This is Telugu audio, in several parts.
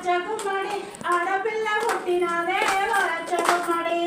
వరచ్చ గుమ్మడి ఆడపిల్ల పుట్టినదే వరచ్చ గుమ్మడి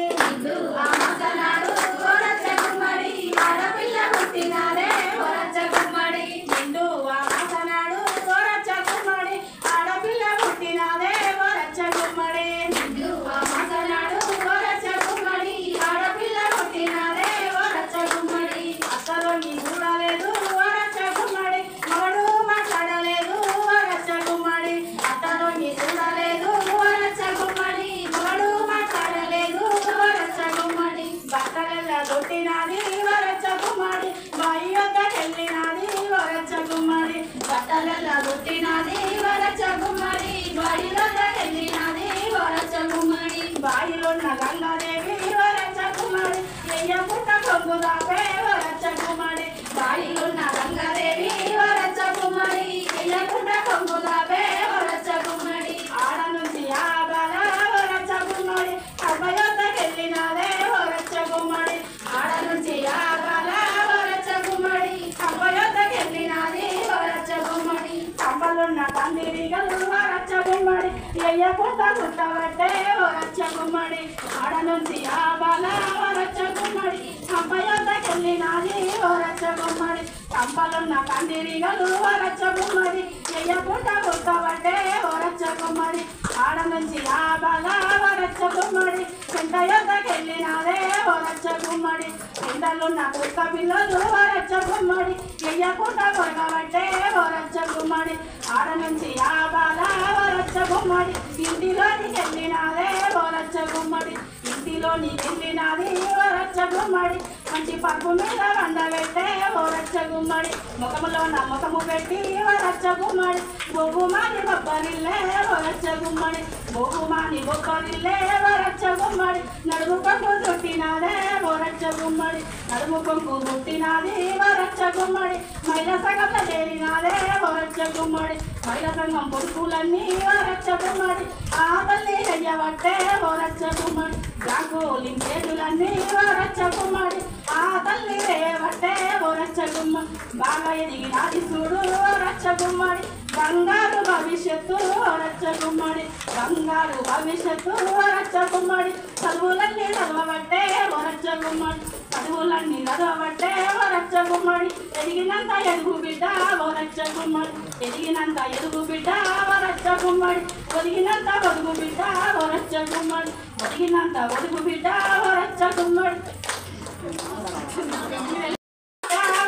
అమ్మకనాడు వరచ్చ గుమ్మడి ఆడపిల్ల పుట్టినదే వరచ్చ గుమ్మడి నిండు అమ్మకనాడు వరచ్చ గుమ్మడి ఆడపిల్ల పుట్టినదే వరచ్చ గుమ్మడి నిండు అమ్మకనాడు వరచ్చ గుమ్మడి ఆడపిల్ల పుట్టినదే వరచ్చ గుమ్మడి అత్తలోని చూడలేదు వరచ్చ గుమ్మడి మగడు మాట్లాడలేదు వరచ్చ గుమ్మడి అత్తలోని చూడలేదు వరచ్చ గుమ్మడి మగడు మాట్లాడలేదు వరచ్చ గుమ్మడి బట్టలెల్ల దొట్టినది వరచ్చ గుమ్మడి బాయి వద్దకెళ్ళినది వరచ్చ గుమ్మడి బట్టలెల్ల దొట్టినది వరచ్చ గుమ్మడి బాయి వద్దకెళ్ళినది వరచ్చ గుమ్మడి బాయిలోన్న గంగాదేవి వరచ్చ గుమ్మడి ఎయ్యపుట్ట కొంగుదాపే వరచ్చ గుమ్మడి బాయిలోన్న గంగాదేవి వరచ్చ గుమ్మడి ఎయ్యపుట్ట కొంగుదాపే వరచ్చ గుమ్మడి ఆడ నుంచి ఆగల వరచ్చ గుమ్మడి అవ్వయొద్దకెళ్ళినదే వరచ్చ గుమ్మడి ఆడ నుంచి ఆగల వరచ్చ గుమ్మడి అవ్వయొద్దకెళ్ళినది వరచ్చ గుమ్మడి కంపలున్న కందిరిగలు వరచ్చ గుమ్మడి ఎయ్యపుట్ట గుట్టబట్టే వరచ్చ గుమ్మడి ఆడ నుంచి ఆగల వరచ్చ గుమ్మడి అవ్వయొద్దకెళ్ళినది వరచ్చ గుమ్మడి కంపలున్న కందిరిగలు వరచ్చ గుమ్మడి ఎయ్యపుట్ట గుట్టబట్టే వరచ్చ గుమ్మడి ఆడ నుంచి ఆగల వరచ్చ గుమ్మడి చింత యొద్దకెళ్ళినదే వరచ్చ గుమ్మడి చింతలున్న కుక్క పిల్లలు వరచ్చ గుమ్మడి ఎయ్యపుట్ట కొరగబట్టే వరచ్చ గుమ్మడి ఆడ నుంచి ఆగల వరచ్చ గుమ్మడి ఇంటిలోనికి వెళ్ళినదే వరచ్చ గుమ్మడి ఇంటిలోని వెళ్ళినది వరచ్చ గుమ్మడి మంచి పప్పు మీద వండబెట్టే వరచ్చ గుమ్మడి ముఖములో నమ్మకము పెట్టి వరచ్చ గుమ్మడి బొగ్గుమాని బొబ్బరిల్లే వరచ్చ గుమ్మడి బొగ్గుమాని బొబ్బరిల్లే వరచ్చ గుమ్మడి నడుము కొంగు చుట్టినదే వరచ్చ గుమ్మడి నడుము కొంగు చుట్టినది వరచ్చ గుమ్మడి మహిళ సంఘంలో చేరినదే వరచ్చ గుమ్మడి మహిళ సంఘం పొడుకులన్నీ వరచ్చ గుమ్మడి ఆ తల్లి అయ్యబట్టే వరచ్చ గుమ్మడి జాగోలించేతులన్నీ వరచ్చ గుమ్మడి ఆ తల్లి రేవట్టే వరచ్చ గుమ్మడి బాగా ఎదిగినాది చూడు వరచ్చ గుమ్మడి బంగారు భవిష్యత్తు వరచ్చ గుమ్మడి బంగారు భవిష్యత్తు వరచ్చ గుమ్మడి చదువులన్నీ చదవబట్టే వరచ్చ గుమ్మడి చదువులన్నీ చదవబట్టే వరచ్చ గుమ్మడి ఎదిగినంత ఎదుగు బిడ్డ వరచ్చ గుమ్మడి ఎదిగినంత ఎదుగు బిడ్డ వరచ్చ గుమ్మడి ఒదిగినంత ఒదుగు బిడ్డ వరచ్చ గుమ్మడి ఒదిగినంత ఒదుగు బిడ్డ వరచ్చ గుమ్మడి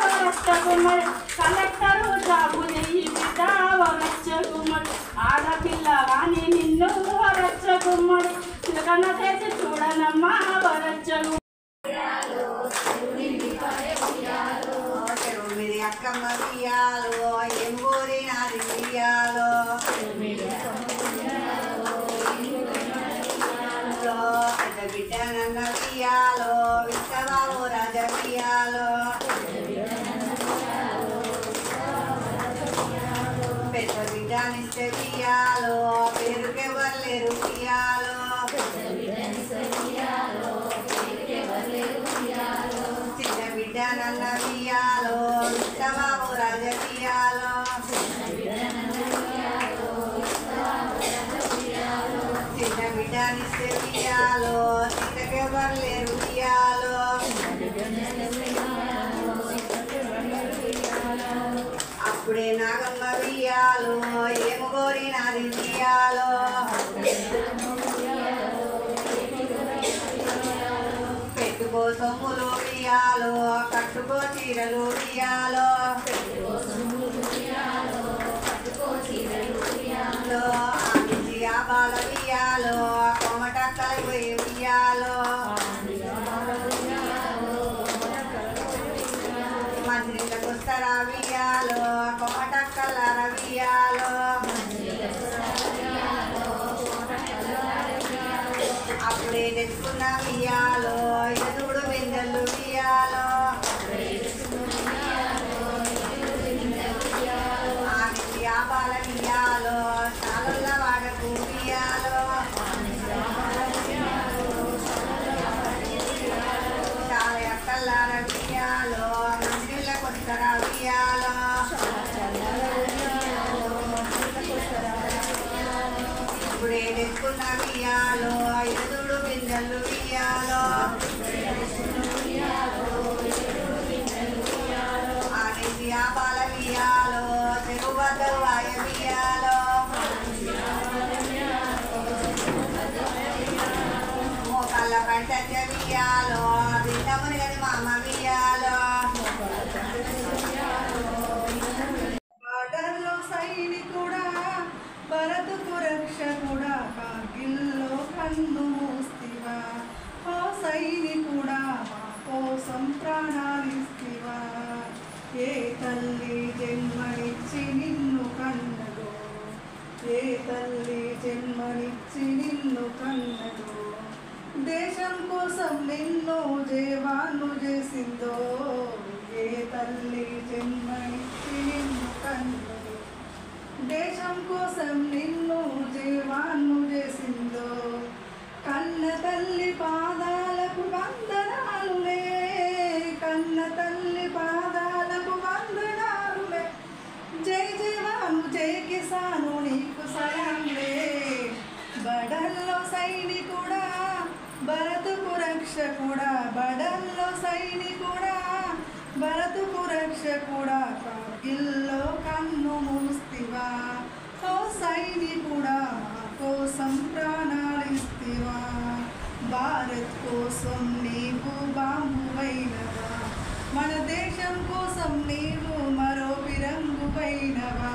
వరచ్చ గుమ్మడి కలెక్టరు జాబు చెయ్యి బిడ్డ వరచ్చ గుమ్మడి ఆడపిల్ల వాణి నిన్ను వరచ్చ గుమ్మడి చిలకన చేసి చూడనమ్మా వరచ్చ గుమ్మడి అక్కమ్మ బియ్యాలో ఎంబూరి నాది బియ్యాలో పెద్ద బిడ్డ నన్న బియ్యాలో విత్తబాబు రాజ బియ్యాలో పెద్ద బిడ్డనిస్తే బియ్యాలో పేరుకెవర్లేరు బియ్యాలో చిన్న బిడ్డ నన్న బియ్యాలో విత్తబాబు రాజ బియ్యాలో చిన్న బిడ్డనిస్తే బియ్యాలో చిన్నకెవర్లేరు బియ్యాలో అప్పుడే నాగమ్మ బియ్యాలో ఏము కోరినది బియ్యాలో పెట్టుకో సొమ్ములు బియ్యాలో కట్టుకో చీరలు బియ్యాలో ఆమె ఆబాల బియ్యాలో కొమటక్కలు పోయి బియ్యాలో మంత్రిలకు వస్తారా బియ్యాలో కొమటక్కల బియ్యాలో అప్పుడే తెచ్చుకున్న బియ్యాలో ఎదుగుడు బిందెలు బియ్యాలో ఆమె ఆబాల బియ్యాలో చాలల్ల వాడకు బియ్యాలో చాలా ఎక్కల్లార బియ్యాలో మంత్రిలకు వస్తారా బియ్యాలో అప్పుడే తెచ్చుకున్న వియ్యాలో ఎదుడు బిందెలు వియ్యాలో ఆనింది ఆ బాల వియ్యాలో చెరువద్ద వాయ వియ్యాలో మోకాళ్ళ కంట వియ్యాలో బిందముని గది మామ వియ్యాలో బార్డర్లో సైనికుడా భరతుకు రక్షకుడా కార్గిల్లో కన్ను మూస్తివా ఓ సైనికుడా మా కోసం ప్రాణాలిస్తివా ఏ తల్లి జన్మనిచ్చి నిన్ను కన్నదో ఏ తల్లి జన్మనిచ్చి నిన్ను కన్నదో దేశం కోసం నిన్ను జవాను చేసిందో ఏ తల్లి జన్మనిచ్చి నిన్ను కన్నదో దేశం కోసం నిన్ను జీవాన్ని చేసిందో కన్న తల్లి పాదాలకు వందనాలులే కన్న తల్లి పాదాలకు వందనాలులే జై జవాను జై కిసాను నీకు సలాంలే బడల్లో సైనికుడా భరతుకు రక్షకుడా బడల్లో సైనికుడా భరతుకు రక్షకుడా కార్గిల్లో కన్ను మూస్తివా ఓ సైనికుడా మా కోసం ప్రాణాలిస్తివా భారత్ కోసం నీవు బాంబువైనవా మన దేశం కోసం నీవు మరో విరంగువైనవా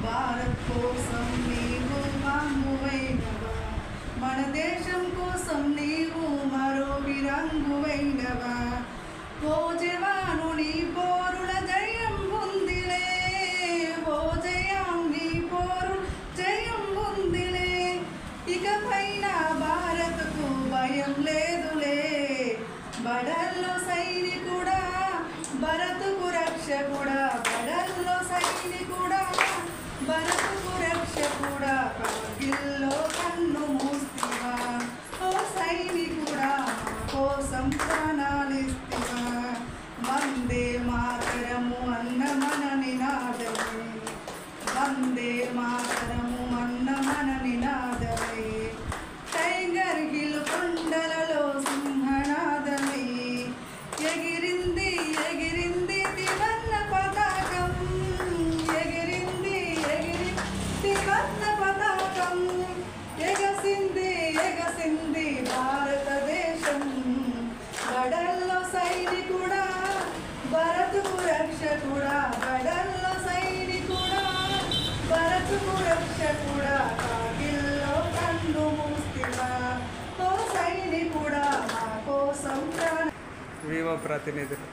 భారత్ కోసం నీవు బాంబువైనవా మన దేశం కోసం నీవు మరో విరంగువైనవా ఓ జవాను నీ పోరుల జయం ఉందిలే ఓ జయం నీ పోరు జయం ఉందిలే ఇకపైన భారత్కు భయం లేదులే బడల్లో సైనికుడా భరతుకు రక్షకుడా బడల్లో సైనికుడా భరతుకు రక్షకుడా కార్గిల్లో కన్ను మూస్తివా ఓ సైనికుడా మా కోసం ప్రాణాలిస్తివా వందే మాతరము అన్న మన నినాదమే వందే మాతరము అన్న మన నినాదమే టైగర్ హిల్ కొండలలో సింహనాదమే ఎగిరింది ఎగిరింది త్రివర్ణ పతాకం ఎగిరింది ఎగిరి త్రివర్ణ పతాకం ఎగసింది ఎగసింది భారతదేశం బడల్లో సైనికుడా భరతుకు రక్షకుడా బడల్లో సైనికుడా భరతుకు రక్షకుడా కార్గిల్లో కన్ను మూస్తివా ఓ సైనికుడా మా కోసం ప్రాణ వివో ప్రతినిధులు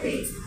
చెప్పి